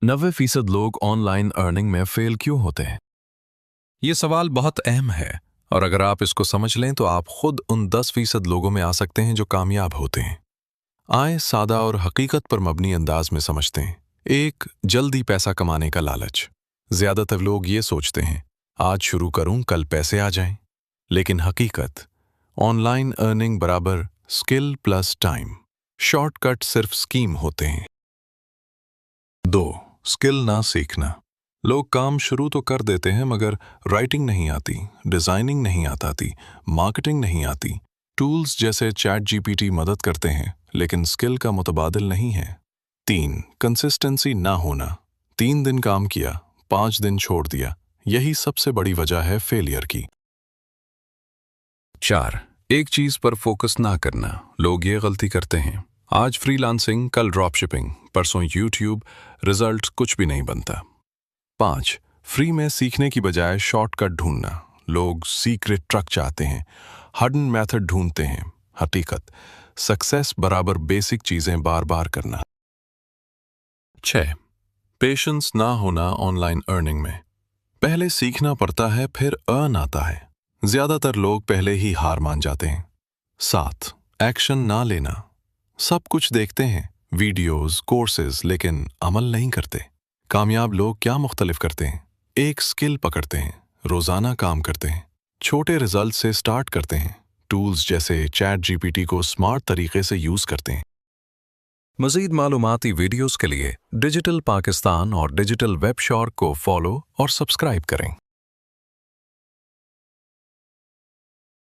90% लोग online earning में fail क्यों होते हैं? ये सवाल बहुत अहम है और अगर आप इसको समझ लें तो आप खुद उन 10% लोगों में आ सकते हैं जो कामयाब होते हैं। आए सादा और हकीकत पर मबनी अंदाज में समझते हैं। एक, जल्दी पैसा कमाने का लालच। ज्यादातर लोग ये सोचते हैं आज शुरू करूं कल पैसे आ जाएं, लेकिन हकीकत ऑनलाइन अर्निंग बराबर स्किल प्लस टाइम। शॉर्टकट सिर्फ स्कीम होते हैं। 2, स्किल ना सीखना। लोग काम शुरू तो कर देते हैं मगर राइटिंग नहीं आती, डिजाइनिंग नहीं आती, मार्केटिंग नहीं आती। टूल्स जैसे चैट जीपीटी मदद करते हैं लेकिन स्किल का मुतबादिल नहीं है। 3, कंसिस्टेंसी ना होना। 3 दिन काम किया, 5 दिन छोड़ दिया, यही सबसे बड़ी वजह है फेलियर की। 4, एक चीज पर फोकस ना करना। लोग ये गलती करते हैं आज फ्रीलांसिंग, कल ड्रॉप शिपिंग, परसों यूट्यूब, रिजल्ट कुछ भी नहीं बनता। 5, फ्री में सीखने की बजाय शॉर्टकट ढूंढना। लोग सीक्रेट ट्रक चाहते हैं, हडन मेथड ढूंढते हैं। हकीकत सक्सेस बराबर बेसिक चीजें बार बार करना। 6, पेशेंस ना होना ऑनलाइन अर्निंग में। पहले सीखना पड़ता है फिर अर्न आता है। ज्यादातर लोग पहले ही हार मान जाते हैं। 7, एक्शन ना लेना। सब कुछ देखते हैं, वीडियोस, कोर्सेज, लेकिन अमल नहीं करते। कामयाब लोग क्या मुख्तलिफ करते हैं? एक स्किल पकड़ते हैं, रोजाना काम करते हैं, छोटे रिजल्ट से स्टार्ट करते हैं, टूल्स जैसे चैट जीपीटी को स्मार्ट तरीके से यूज करते हैं। मज़ीद मालूमाती वीडियोस के लिए डिजिटल पाकिस्तान और डिजिटल वेब शॉर्क को फॉलो और सब्सक्राइब करें।